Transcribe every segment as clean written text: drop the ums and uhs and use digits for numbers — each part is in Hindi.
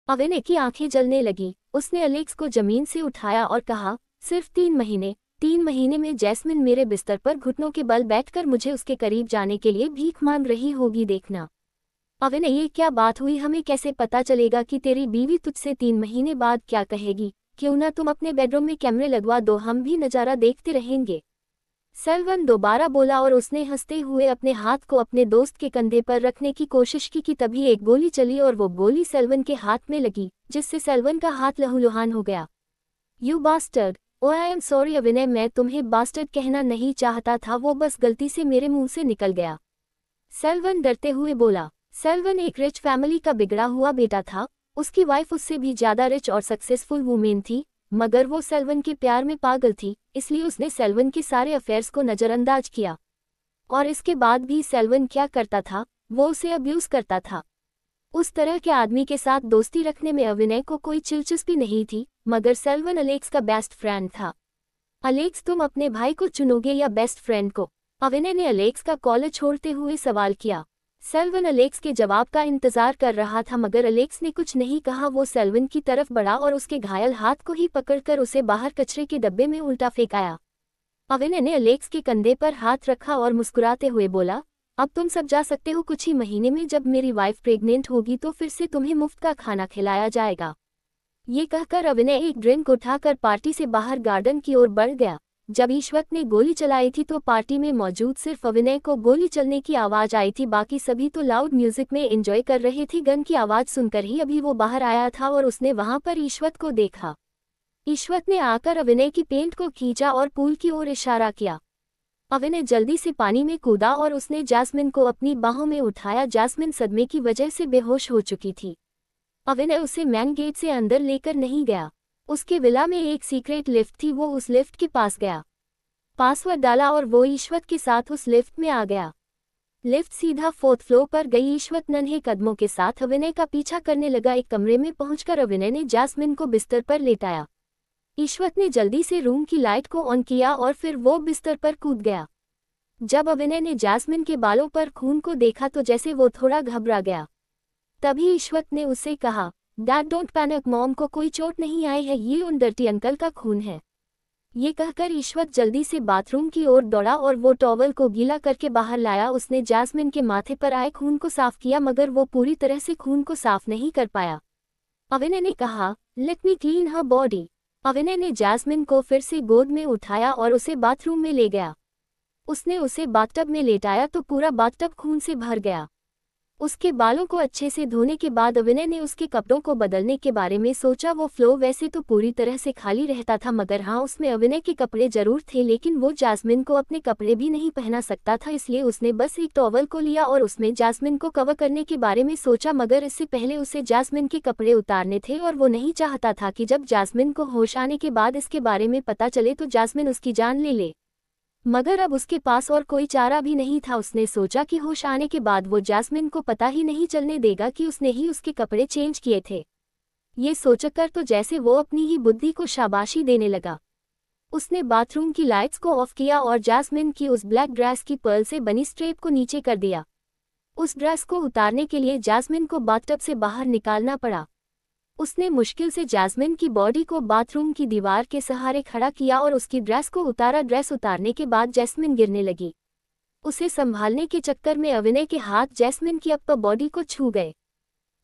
अविनय की आंखें जलने लगी। उसने अलेक्स को जमीन से उठाया और कहा, सिर्फ 3 महीने। 3 महीने में जैस्मिन मेरे बिस्तर पर घुटनों के बल बैठकर मुझे उसके करीब जाने के लिए भीख मांग रही होगी, देखना। अविनय, ये क्या बात हुई? हमें कैसे पता चलेगा कि तेरी बीवी तुझसे 3 महीने बाद क्या कहेगी? क्यों ना तुम अपने बेडरूम में कैमरे लगवा दो, हम भी नज़ारा देखते रहेंगे। सेल्वन दोबारा बोला और उसने हंसते हुए अपने हाथ को अपने दोस्त के कंधे पर रखने की कोशिश की कि तभी एक गोली चली और वो गोली सेल्वन के हाथ में लगी, जिससे सेल्वन का हाथ लहूलुहान हो गया। You bastard. Oh I am sorry Avinay, मैं तुम्हें बास्टर्ड कहना नहीं चाहता था, वो बस गलती से मेरे मुंह से निकल गया। सेल्वन डरते हुए बोला। सेल्वन एक रिच फैमिली का बिगड़ा हुआ बेटा था। उसकी वाइफ उससे भी ज्यादा रिच और सक्सेसफुल वुमेन थी, मगर वो सेल्वन के प्यार में पागल थी, इसलिए उसने सेल्वन के सारे अफेयर्स को नज़रअंदाज किया। और इसके बाद भी सेल्वन क्या करता था, वो उसे अब्यूज करता था। उस तरह के आदमी के साथ दोस्ती रखने में अविनय को कोई दिलचस्पी नहीं थी, मगर सेल्वन अलेक्स का बेस्ट फ्रेंड था। अलेक्स, तुम अपने भाई को चुनोगे या बेस्ट फ्रेंड को? अविनय ने अलेक्स का कॉलर छोड़ते हुए सवाल किया। सेल्वन अलेक्स के जवाब का इंतजार कर रहा था, मगर अलेक्स ने कुछ नहीं कहा। वो सेल्वन की तरफ बढ़ा और उसके घायल हाथ को ही पकड़कर उसे बाहर कचरे के डब्बे में उल्टा फेंकाया। अविनय ने अलेक्स के कंधे पर हाथ रखा और मुस्कुराते हुए बोला, अब तुम सब जा सकते हो। कुछ ही महीने में जब मेरी वाइफ प्रेग्नेंट होगी तो फिर से तुम्हें मुफ्त का खाना खिलाया जाएगा। ये कहकर अविनय एक ड्रिंक उठाकर पार्टी से बाहर गार्डन की ओर बढ़ गया। जब ईश्वत ने गोली चलाई थी तो पार्टी में मौजूद सिर्फ अविनय को गोली चलने की आवाज आई थी, बाकी सभी तो लाउड म्यूजिक में एंजॉय कर रहे थे। गन की आवाज सुनकर ही अभी वो बाहर आया था और उसने वहां पर ईश्वत को देखा। ईश्वत ने आकर अविनय की पेंट को खींचा और पूल की ओर इशारा किया। अविनय जल्दी से पानी में कूदा और उसने जैस्मिन को अपनी बाहों में उठाया। जैस्मिन सदमे की वजह से बेहोश हो चुकी थी। अविनय उसे मेन गेट से अंदर लेकर नहीं गया। उसके विला में एक सीक्रेट लिफ्ट थी, वो उस लिफ्ट के पास गया, पासवर्ड डाला और वो ईश्वत के साथ उस लिफ्ट में आ गया। लिफ्ट सीधा 4th फ्लोर पर गई। ईश्वत नन्हे कदमों के साथ अविनय का पीछा करने लगा। एक कमरे में पहुंचकर अविनय ने जैस्मिन को बिस्तर पर लेटाया। ईश्वत ने जल्दी से रूम की लाइट को ऑन किया और फिर वो बिस्तर पर कूद गया। जब अविनय ने जैस्मिन के बालों पर खून को देखा तो जैसे वो थोड़ा घबरा गया। तभी ईश्वत ने उससे कहा, डैड डोंट पैनिक, मॉम को कोई चोट नहीं आई है, ये उन डर्टी अंकल का खून है। ये कहकर ईश्वत जल्दी से बाथरूम की ओर दौड़ा और वो टॉवल को गीला करके बाहर लाया। उसने जैस्मिन के माथे पर आए खून को साफ किया, मगर वो पूरी तरह से खून को साफ नहीं कर पाया। अविनय ने कहा, लेट मी क्लीन हर बॉडी। अविनय ने जैस्मिन को फिर से गोद में उठाया और उसे बाथरूम में ले गया। उसने उसे बाथटब में लेटाया तो पूरा बाथटब खून से भर गया। उसके बालों को अच्छे से धोने के बाद अविनय ने उसके कपड़ों को बदलने के बारे में सोचा। वो फ्लोर वैसे तो पूरी तरह से खाली रहता था, मगर हाँ, उसमें अविनय के कपड़े जरूर थे, लेकिन वो जैस्मिन को अपने कपड़े भी नहीं पहना सकता था, इसलिए उसने बस एक टॉवल को लिया और उसमें जैस्मिन को कवर करने के बारे में सोचा। मगर इससे पहले उसे जैस्मिन के कपड़े उतारने थे और वो नहीं चाहता था कि जब जैस्मिन को होश आने के बाद इसके बारे में पता चले तो जैस्मिन उसकी जान ले ले। मगर अब उसके पास और कोई चारा भी नहीं था। उसने सोचा कि होश आने के बाद वो जैस्मिन को पता ही नहीं चलने देगा कि उसने ही उसके कपड़े चेंज किए थे। ये सोचकर तो जैसे वो अपनी ही बुद्धि को शाबाशी देने लगा। उसने बाथरूम की लाइट्स को ऑफ किया और जैस्मिन की उस ब्लैक ड्रेस की पर्ल से बनी स्ट्रेप को नीचे कर दिया। उस ड्रेस को उतारने के लिए जैस्मिन को बाथटब से बाहर निकालना पड़ा। उसने मुश्किल से जैस्मिन की बॉडी को बाथरूम की दीवार के सहारे खड़ा किया और उसकी ड्रेस को उतारा। ड्रेस उतारने के बाद जैस्मिन गिरने लगी। उसे संभालने के चक्कर में अविनय के हाथ जैस्मिन की अपर बॉडी को छू गए।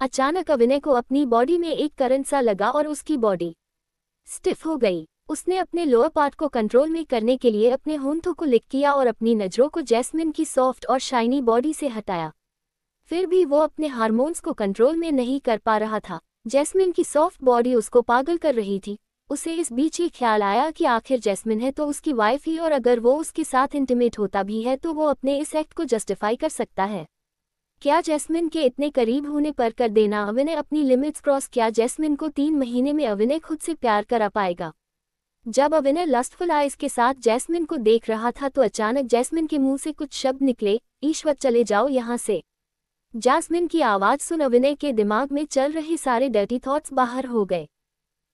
अचानक अविनय को अपनी बॉडी में एक करंट सा लगा और उसकी बॉडी स्टिफ हो गई। उसने अपने लोअर पार्ट को कंट्रोल में करने के लिए अपने होंठों को लिक किया और अपनी नजरों को जैस्मिन की सॉफ्ट और शाइनी बॉडी से हटाया। फिर भी वो अपने हार्मोन्स को कंट्रोल में नहीं कर पा रहा था। जैस्मिन की सॉफ्ट बॉडी उसको पागल कर रही थी। उसे इस बीच ये ख्याल आया कि आखिर जैस्मिन है तो उसकी वाइफ ही, और अगर वो उसके साथ इंटीमेट होता भी है तो वो अपने इस एक्ट को जस्टिफाई कर सकता है। क्या जैस्मिन के इतने करीब होने पर कर देना अविनय अपनी लिमिट्स क्रॉस? क्या जैस्मिन को 3 महीने में अविनय खुद से प्यार करा पाएगा? जब अविनय लस्टफुल आइज के साथ जैस्मिन को देख रहा था तो अचानक जैस्मिन के मुंह से कुछ शब्द निकले, ईश्वत चले जाओ यहाँ से। जैस्मिन की आवाज सुन अविनय के दिमाग में चल रहे सारे डर्टी थॉट्स बाहर हो गए।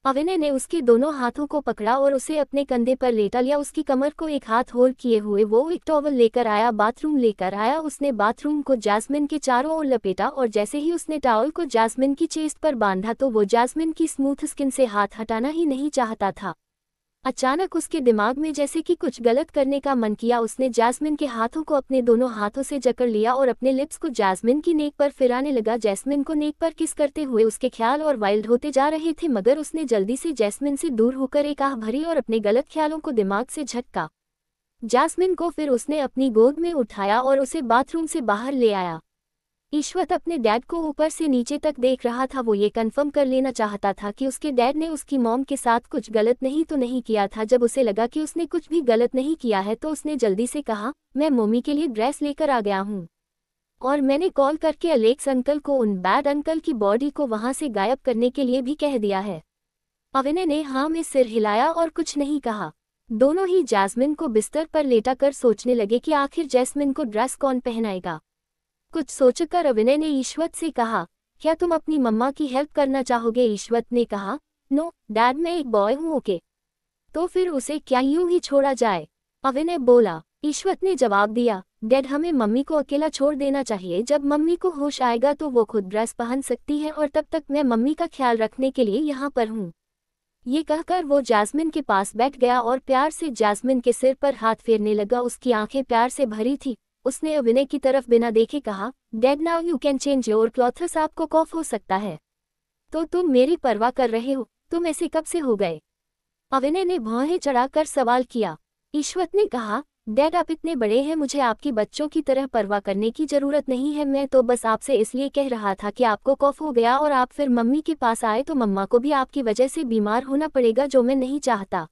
अविनय ने उसके दोनों हाथों को पकड़ा और उसे अपने कंधे पर लेटा लिया। उसकी कमर को एक हाथ होल्ड किए हुए वो एक टॉवल लेकर आया, बाथरूम लेकर आया। उसने बाथरूम को जैस्मिन के चारों ओर लपेटा और जैसे ही उसने टॉवल को जैस्मिन की चेस्ट पर बांधा तो वो जैस्मिन की स्मूथ स्किन से हाथ हटाना ही नहीं चाहता था। अचानक उसके दिमाग में जैसे कि कुछ गलत करने का मन किया। उसने जैस्मिन के हाथों को अपने दोनों हाथों से जकड़ लिया और अपने लिप्स को जैस्मिन की नेक पर फिराने लगा। जैस्मिन को नेक पर किस करते हुए उसके ख्याल और वाइल्ड होते जा रहे थे, मगर उसने जल्दी से जैस्मिन से दूर होकर एक आह भरी और अपने गलत ख्यालों को दिमाग से झटका जैस्मिन को। फिर उसने अपनी गोद में उठाया और उसे बाथरूम से बाहर ले आया। ईश्वत अपने डैड को ऊपर से नीचे तक देख रहा था। वो ये कंफर्म कर लेना चाहता था कि उसके डैड ने उसकी मॉम के साथ कुछ गलत नहीं तो नहीं किया था। जब उसे लगा कि उसने कुछ भी गलत नहीं किया है तो उसने जल्दी से कहा, मैं मम्मी के लिए ड्रेस लेकर आ गया हूँ और मैंने कॉल करके अलेक्स अंकल को उन बैड अंकल की बॉडी को वहां से गायब करने के लिए भी कह दिया है। अविनय ने हाँ में सिर हिलाया और कुछ नहीं कहा। दोनों ही जैस्मिन को बिस्तर पर लेटा कर सोचने लगे कि आखिर जैस्मिन को ड्रेस कौन पहनाएगा। कुछ सोचकर अविनय ने ईश्वत से कहा, क्या तुम अपनी मम्मा की हेल्प करना चाहोगे? ईश्वत ने कहा, नो डैड, मैं एक बॉय हूँ। ओके, तो फिर उसे क्या यूं ही छोड़ा जाए? अविनय बोला। ईश्वत ने जवाब दिया, डैड, हमें मम्मी को अकेला छोड़ देना चाहिए। जब मम्मी को होश आएगा तो वो खुद ड्रेस पहन सकती है और तब तक मैं मम्मी का ख्याल रखने के लिए यहाँ पर हूँ। ये कहकर वो जैस्मिन के पास बैठ गया और प्यार से जैस्मिन के सिर पर हाथ फेरने लगा। उसकी आंखें प्यार से भरी थी। उसने अविनय की तरफ बिना देखे कहा, dad, now you can change your clothes. आपको कॉफ हो सकता है तो तुम मेरी परवाह कर रहे हो? तुम ऐसे कब से हो गए? अविनय ने भौहें चढ़ाकर सवाल किया। ईश्वत ने कहा, डैड, आप इतने बड़े हैं, मुझे आपकी बच्चों की तरह परवाह करने की जरूरत नहीं है। मैं तो बस आपसे इसलिए कह रहा था कि आपको कॉफ हो गया और आप फिर मम्मी के पास आए तो मम्मा को भी आपकी वजह से बीमार होना पड़ेगा, जो मैं नहीं चाहता।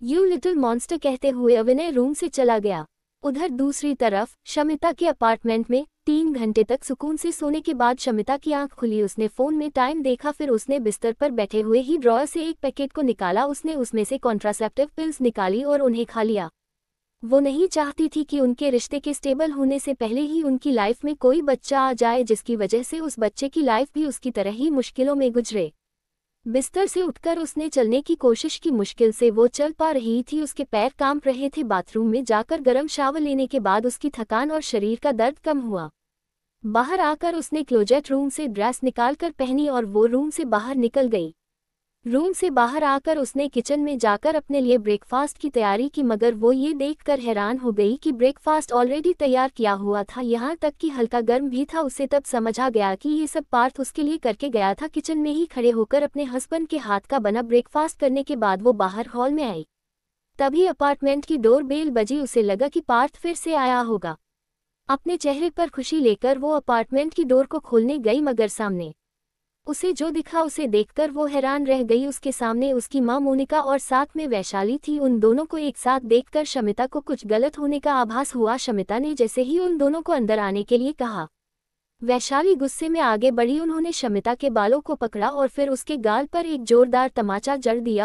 यू लिटिल मॉन्स्टर, कहते हुए अविनय रूम से चला गया। उधर दूसरी तरफ शमिता के अपार्टमेंट में 3 घंटे तक सुकून से सोने के बाद शमिता की आंख खुली। उसने फोन में टाइम देखा, फिर उसने बिस्तर पर बैठे हुए ही ड्रॉअर से एक पैकेट को निकाला। उसने उसमें से कॉन्ट्रासेप्टिव पिल्स निकाली और उन्हें खा लिया। वो नहीं चाहती थी कि उनके रिश्ते के स्टेबल होने से पहले ही उनकी लाइफ में कोई बच्चा आ जाए, जिसकी वजह से उस बच्चे की लाइफ भी उसकी तरह ही मुश्किलों में गुजरे। बिस्तर से उठकर उसने चलने की कोशिश की। मुश्किल से वो चल पा रही थी, उसके पैर कांप रहे थे। बाथरूम में जाकर गर्म शावर लेने के बाद उसकी थकान और शरीर का दर्द कम हुआ। बाहर आकर उसने क्लोजेट रूम से ड्रेस निकालकर पहनी और वो रूम से बाहर निकल गई। रूम से बाहर आकर उसने किचन में जाकर अपने लिए ब्रेकफास्ट की तैयारी की, मगर वो ये देखकर हैरान हो गई कि ब्रेकफास्ट ऑलरेडी तैयार किया हुआ था, यहाँ तक कि हल्का गर्म भी था। उसे तब समझ आ गया कि ये सब पार्थ उसके लिए करके गया था। किचन में ही खड़े होकर अपने हस्बैंड के हाथ का बना ब्रेकफास्ट करने के बाद वो बाहर हॉल में आई। तभी अपार्टमेंट की डोर बेल बजी। उसे लगा कि पार्थ फिर से आया होगा। अपने चेहरे पर खुशी लेकर वो अपार्टमेंट की डोर को खोलने गई, मगर सामने उसे जो दिखा उसे देखकर वो हैरान रह गई। उसके सामने उसकी मां मोनिका और साथ में वैशाली थी। उन दोनों को एक साथ देखकर शमिता को कुछ गलत होने का आभास हुआ। शमिता ने जैसे ही उन दोनों को अंदर आने के लिए कहा, वैशाली गुस्से में आगे बढ़ी। उन्होंने शमिता के बालों को पकड़ा और फिर उसके गाल पर एक जोरदार तमाचा जड़ दिया।